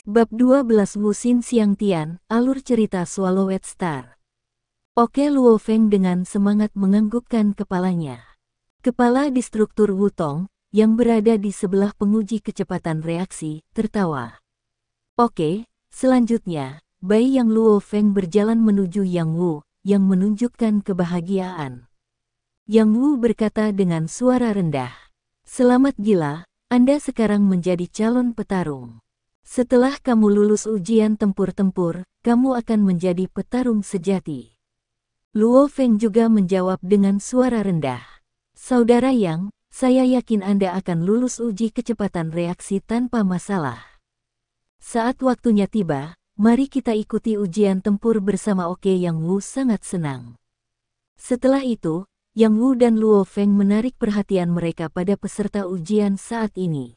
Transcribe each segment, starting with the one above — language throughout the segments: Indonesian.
Bab 12 Wuxin Xiangtian, alur cerita Swallowed Star. Oke, Luo Feng dengan semangat menganggukkan kepalanya. Kepala Destruktur Wutong, yang berada di sebelah penguji kecepatan reaksi, tertawa. Oke, selanjutnya, Bai Yang Luo Feng berjalan menuju Yang Wu, yang menunjukkan kebahagiaan. Yang Wu berkata dengan suara rendah. Selamat gila, Anda sekarang menjadi calon petarung. Setelah kamu lulus ujian tempur-tempur, kamu akan menjadi petarung sejati. Luo Feng juga menjawab dengan suara rendah. Saudara Yang, saya yakin Anda akan lulus uji kecepatan reaksi tanpa masalah. Saat waktunya tiba, mari kita ikuti ujian tempur bersama. Oke, Yang Wu sangat senang. Setelah itu, Yang Wu dan Luo Feng menarik perhatian mereka pada peserta ujian saat ini.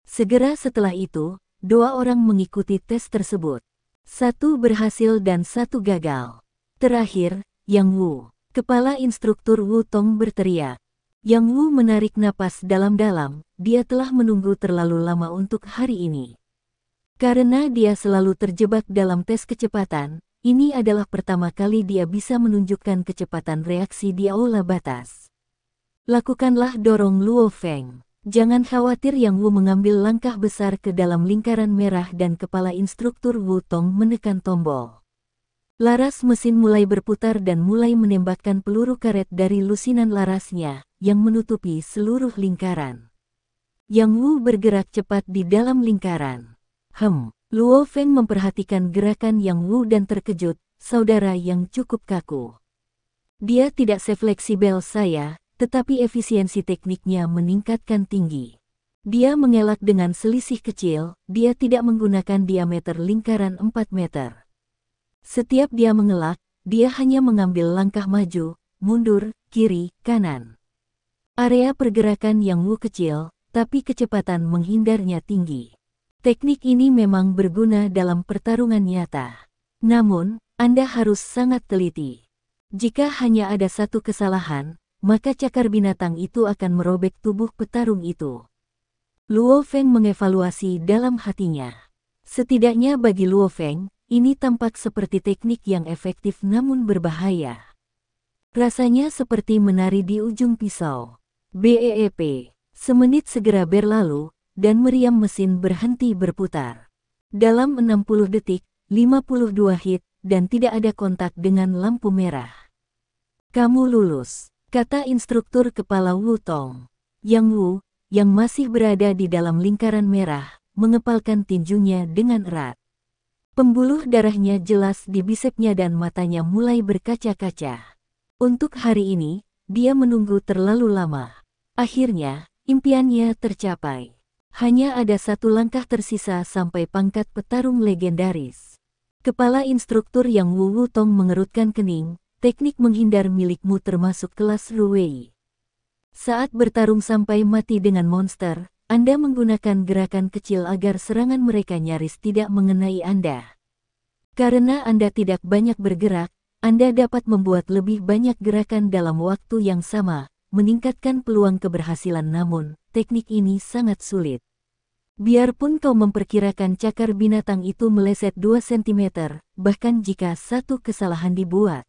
Segera setelah itu, dua orang mengikuti tes tersebut. Satu berhasil dan satu gagal. Terakhir, Yang Wu, kepala instruktur Wutong berteriak. Yang Wu menarik napas dalam-dalam, dia telah menunggu terlalu lama untuk hari ini. Karena dia selalu terjebak dalam tes kecepatan, ini adalah pertama kali dia bisa menunjukkan kecepatan reaksi di aula batas. Lakukanlah, dorong Luo Feng. Jangan khawatir. Yang Wu mengambil langkah besar ke dalam lingkaran merah dan kepala instruktur Wutong menekan tombol. Laras mesin mulai berputar dan mulai menembakkan peluru karet dari lusinan larasnya, yang menutupi seluruh lingkaran. Yang Wu bergerak cepat di dalam lingkaran. Luo Feng memperhatikan gerakan Yang Wu dan terkejut, saudara yang cukup kaku. Dia tidak sefleksibel saya, tetapi efisiensi tekniknya meningkatkan tinggi. Dia mengelak dengan selisih kecil, dia tidak menggunakan diameter lingkaran 4 meter. Setiap dia mengelak, dia hanya mengambil langkah maju, mundur, kiri, kanan. Area pergerakan Yang Wu kecil, tapi kecepatan menghindarnya tinggi. Teknik ini memang berguna dalam pertarungan nyata. Namun, Anda harus sangat teliti. Jika hanya ada satu kesalahan, maka cakar binatang itu akan merobek tubuh petarung itu. Luo Feng mengevaluasi dalam hatinya. Setidaknya bagi Luo Feng, ini tampak seperti teknik yang efektif namun berbahaya. Rasanya seperti menari di ujung pisau. BEEP. Semenit segera berlalu, dan meriam mesin berhenti berputar. Dalam 60 detik, 52 hit, dan tidak ada kontak dengan lampu merah. Kamu lulus, kata instruktur kepala Wutong. Yang Wu, yang masih berada di dalam lingkaran merah, mengepalkan tinjunya dengan erat. Pembuluh darahnya jelas di bisepnya dan matanya mulai berkaca-kaca. Untuk hari ini, dia menunggu terlalu lama. Akhirnya, impiannya tercapai. Hanya ada satu langkah tersisa sampai pangkat petarung legendaris. Kepala instruktur Yang Wu Wutong mengerutkan kening. Teknik menghindar milikmu termasuk kelas Ruwei. Saat bertarung sampai mati dengan monster, Anda menggunakan gerakan kecil agar serangan mereka nyaris tidak mengenai Anda. Karena Anda tidak banyak bergerak, Anda dapat membuat lebih banyak gerakan dalam waktu yang sama, meningkatkan peluang keberhasilan. Namun, teknik ini sangat sulit. Biarpun kau memperkirakan cakar binatang itu meleset 2 cm, bahkan jika satu kesalahan dibuat,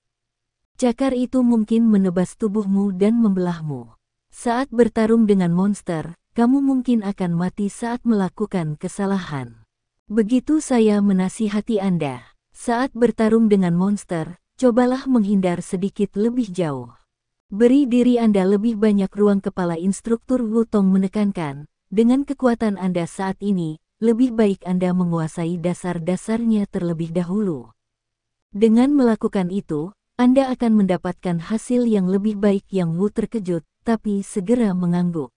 cakar itu mungkin menebas tubuhmu dan membelahmu. Saat bertarung dengan monster, kamu mungkin akan mati saat melakukan kesalahan. Begitu saya menasihati Anda. Saat bertarung dengan monster, cobalah menghindar sedikit lebih jauh. Beri diri Anda lebih banyak ruang. Kepala instruktur Wutong menekankan, dengan kekuatan Anda saat ini, lebih baik Anda menguasai dasar-dasarnya terlebih dahulu. Dengan melakukan itu, Anda akan mendapatkan hasil yang lebih baik. Yang Wu terkejut, tapi segera mengangguk.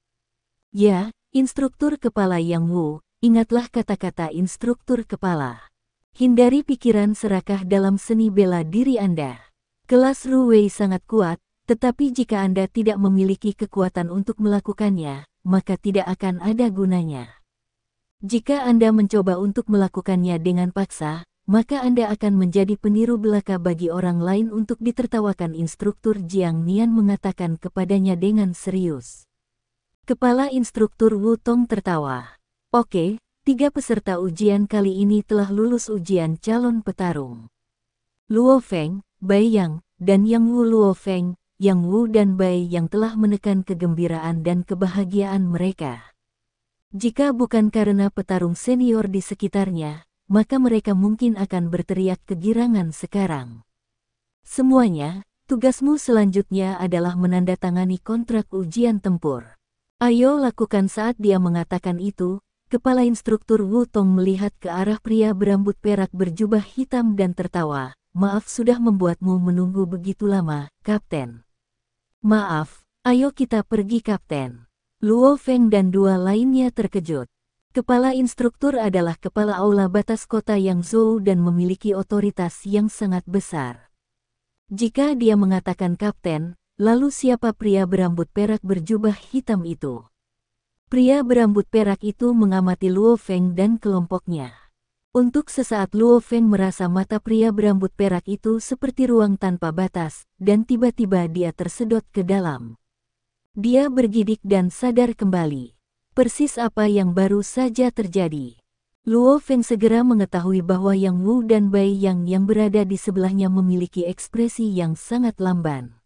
Ya, instruktur kepala Yang Wu, ingatlah kata-kata instruktur kepala. Hindari pikiran serakah dalam seni bela diri Anda. Kelas Ruwei sangat kuat, tetapi jika Anda tidak memiliki kekuatan untuk melakukannya, maka tidak akan ada gunanya. Jika Anda mencoba untuk melakukannya dengan paksa, maka Anda akan menjadi peniru belaka bagi orang lain. Untuk ditertawakan, instruktur Jiang Nian mengatakan kepadanya dengan serius. Kepala instruktur Wutong tertawa. Oke, 3 peserta ujian kali ini telah lulus ujian calon petarung. Luo Feng, Bai Yang, dan Yang Wu. Luo Feng, Yang Wu dan Bai Yang telah menekan kegembiraan dan kebahagiaan mereka. Jika bukan karena petarung senior di sekitarnya, maka mereka mungkin akan berteriak kegirangan sekarang. Semuanya, tugasmu selanjutnya adalah menandatangani kontrak ujian tempur. Ayo lakukan. Saat dia mengatakan itu, kepala instruktur Wutong melihat ke arah pria berambut perak berjubah hitam dan tertawa. Maaf sudah membuatmu menunggu begitu lama, Kapten. Maaf, ayo kita pergi Kapten. Luo Feng dan 2 lainnya terkejut. Kepala instruktur adalah kepala aula batas kota yang Zhou dan memiliki otoritas yang sangat besar. Jika dia mengatakan Kapten, lalu siapa pria berambut perak berjubah hitam itu? Pria berambut perak itu mengamati Luo Feng dan kelompoknya. Untuk sesaat Luo Feng merasa mata pria berambut perak itu seperti ruang tanpa batas, dan tiba-tiba dia tersedot ke dalam. Dia bergidik dan sadar kembali. Persis apa yang baru saja terjadi. Luo Feng segera mengetahui bahwa Yang Wu dan Bai Yang berada di sebelahnya memiliki ekspresi yang sangat lamban.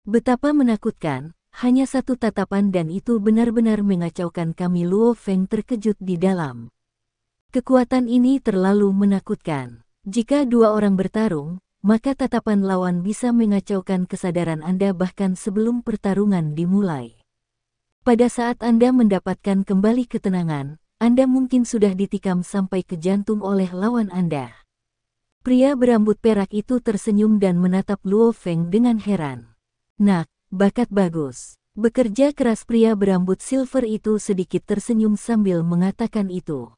Betapa menakutkan, hanya satu tatapan dan itu benar-benar mengacaukan kami. Luo Feng terkejut di dalam. Kekuatan ini terlalu menakutkan. Jika 2 orang bertarung, maka tatapan lawan bisa mengacaukan kesadaran Anda bahkan sebelum pertarungan dimulai. Pada saat Anda mendapatkan kembali ketenangan, Anda mungkin sudah ditikam sampai ke jantung oleh lawan Anda. Pria berambut perak itu tersenyum dan menatap Luo Feng dengan heran. Nak, bakat bagus. Bekerja keras. Pria berambut silver itu sedikit tersenyum sambil mengatakan itu.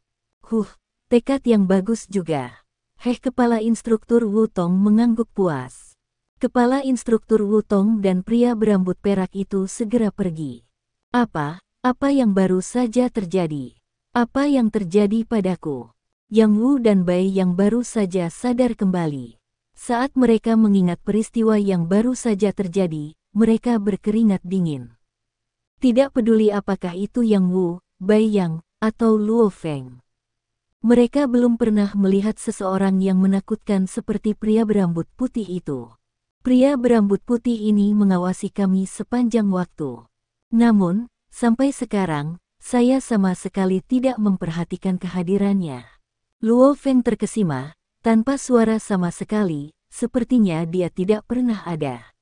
Tekad yang bagus juga. Kepala instruktur Wutong mengangguk puas. Kepala instruktur Wutong dan pria berambut perak itu segera pergi. Apa yang baru saja terjadi? Apa yang terjadi padaku? Yang Wu dan Bai yang baru saja sadar kembali. Saat mereka mengingat peristiwa yang baru saja terjadi, mereka berkeringat dingin. Tidak peduli apakah itu Yang Wu, Bai Yang, atau Luo Feng. Mereka belum pernah melihat seseorang yang menakutkan seperti pria berambut putih itu. Pria berambut putih ini mengawasi kami sepanjang waktu. Namun, sampai sekarang, saya sama sekali tidak memperhatikan kehadirannya. Luo Feng terkesima, tanpa suara sama sekali, sepertinya dia tidak pernah ada.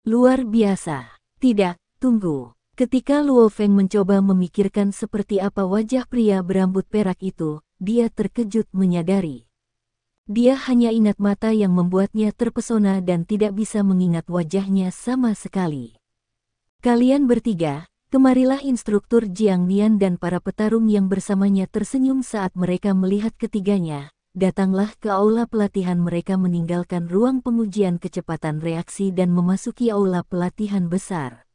Luar biasa. Tidak, tunggu. Ketika Luo Feng mencoba memikirkan seperti apa wajah pria berambut perak itu, dia terkejut menyadari. Dia hanya ingat mata yang membuatnya terpesona dan tidak bisa mengingat wajahnya sama sekali. Kalian bertiga, kemarilah. Instruktur Jiang Nian dan para petarung yang bersamanya tersenyum saat mereka melihat ketiganya. Datanglah ke aula pelatihan. Mereka meninggalkan ruang pengujian kecepatan reaksi dan memasuki aula pelatihan besar.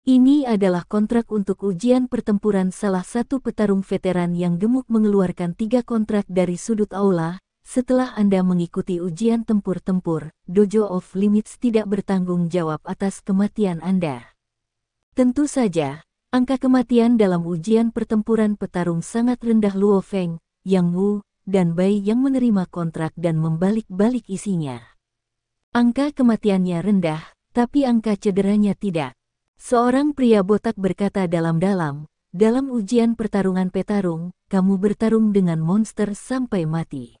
Ini adalah kontrak untuk ujian pertempuran. Salah satu petarung veteran yang gemuk mengeluarkan 3 kontrak dari sudut aula. Setelah Anda mengikuti ujian tempur-tempur, Dojo of Limits tidak bertanggung jawab atas kematian Anda. Tentu saja, angka kematian dalam ujian pertempuran petarung sangat rendah. Luo Feng, Yang Wu, dan Bai yang menerima kontrak dan membalik-balik isinya. Angka kematiannya rendah, tapi angka cederanya tidak. Seorang pria botak berkata dalam-dalam, dalam ujian pertarungan petarung, kamu bertarung dengan monster sampai mati.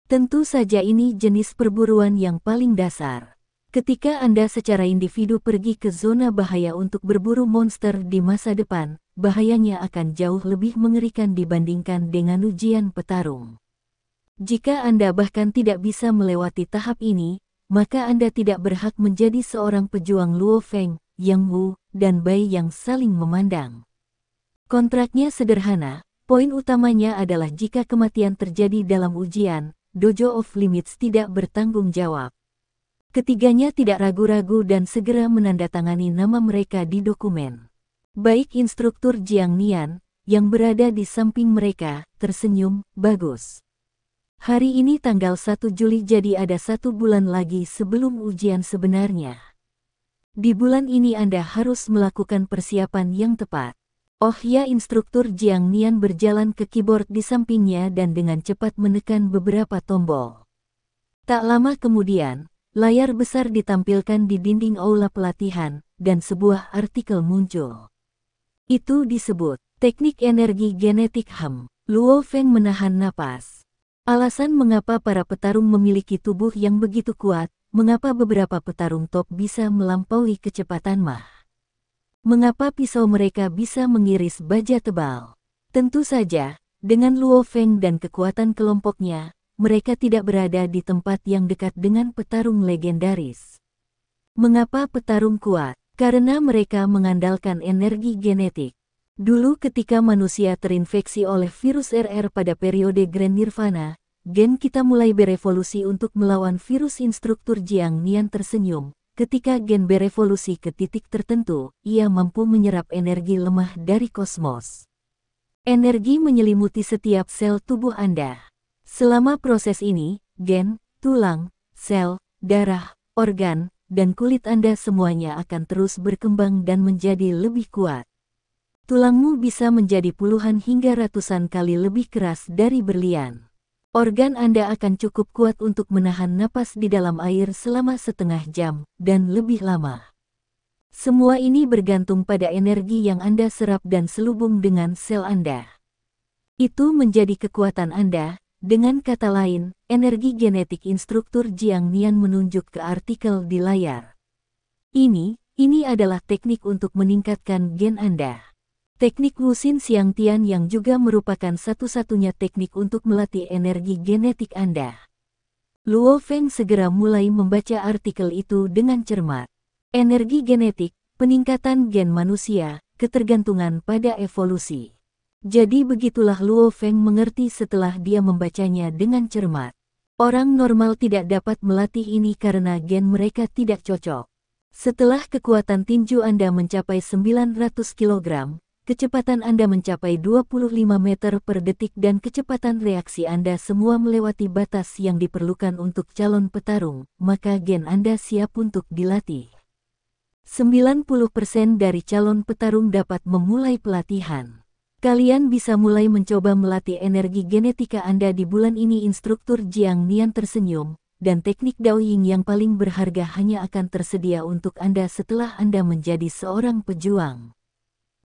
Tentu saja ini jenis perburuan yang paling dasar. Ketika Anda secara individu pergi ke zona bahaya untuk berburu monster di masa depan, bahayanya akan jauh lebih mengerikan dibandingkan dengan ujian petarung. Jika Anda bahkan tidak bisa melewati tahap ini, maka Anda tidak berhak menjadi seorang pejuang. Luo Feng, Yang Wu, dan Bai yang saling memandang. Kontraknya sederhana, poin utamanya adalah jika kematian terjadi dalam ujian, Dojo of Limits tidak bertanggung jawab. Ketiganya tidak ragu-ragu dan segera menandatangani nama mereka di dokumen. Baik. Instruktur Jiang Nian, yang berada di samping mereka, tersenyum. Bagus. Hari ini tanggal 1 Juli, jadi ada 1 bulan lagi sebelum ujian sebenarnya. Di bulan ini Anda harus melakukan persiapan yang tepat. Oh ya, instruktur Jiang Nian berjalan ke keyboard di sampingnya dan dengan cepat menekan beberapa tombol. Tak lama kemudian, layar besar ditampilkan di dinding aula pelatihan, dan sebuah artikel muncul. Itu disebut, Teknik Energi Genetik HEM. Luo Feng menahan napas. Alasan mengapa para petarung memiliki tubuh yang begitu kuat, mengapa beberapa petarung top bisa melampaui kecepatan mach. Mengapa pisau mereka bisa mengiris baja tebal? Tentu saja, dengan Luo Feng dan kekuatan kelompoknya, mereka tidak berada di tempat yang dekat dengan petarung legendaris. Mengapa petarung kuat? Karena mereka mengandalkan energi genetik. Dulu ketika manusia terinfeksi oleh virus RR pada periode Grand Nirvana, gen kita mulai berevolusi untuk melawan virus. Instruktur Jiang Nian tersenyum. Ketika gen berevolusi ke titik tertentu, ia mampu menyerap energi lemah dari kosmos. Energi menyelimuti setiap sel tubuh Anda. Selama proses ini, gen, tulang, sel, darah, organ, dan kulit Anda semuanya akan terus berkembang dan menjadi lebih kuat. Tulangmu bisa menjadi puluhan hingga ratusan kali lebih keras dari berlian. Organ Anda akan cukup kuat untuk menahan napas di dalam air selama setengah jam, dan lebih lama. Semua ini bergantung pada energi yang Anda serap dan selubung dengan sel Anda. Itu menjadi kekuatan Anda. Dengan kata lain, energi genetik. Instruktur Jiang Nian menunjuk ke artikel di layar. Ini adalah teknik untuk meningkatkan gen Anda. Teknik Wuxin Xiangtian yang juga merupakan satu-satunya teknik untuk melatih energi genetik Anda. Luo Feng segera mulai membaca artikel itu dengan cermat. Energi genetik, peningkatan gen manusia, ketergantungan pada evolusi. Jadi begitulah Luo Feng mengerti setelah dia membacanya dengan cermat. Orang normal tidak dapat melatih ini karena gen mereka tidak cocok. Setelah kekuatan tinju Anda mencapai 900 kg, kecepatan Anda mencapai 25 meter per detik dan kecepatan reaksi Anda semua melewati batas yang diperlukan untuk calon petarung, maka gen Anda siap untuk dilatih. 90% dari calon petarung dapat memulai pelatihan. Kalian bisa mulai mencoba melatih energi genetika Anda di bulan ini. Instruktur Jiang Nian tersenyum, dan teknik Daoying yang paling berharga hanya akan tersedia untuk Anda setelah Anda menjadi seorang pejuang.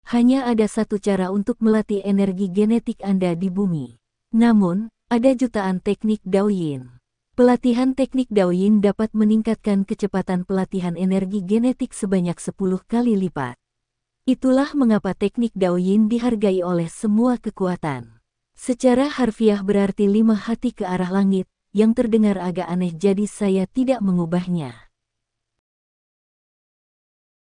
Hanya ada satu cara untuk melatih energi genetik Anda di bumi. Namun, ada jutaan teknik Daoyin. Pelatihan teknik Daoyin dapat meningkatkan kecepatan pelatihan energi genetik sebanyak 10 kali lipat. Itulah mengapa teknik Daoyin dihargai oleh semua kekuatan. Secara harfiah berarti 5 hati ke arah langit, yang terdengar agak aneh jadi saya tidak mengubahnya.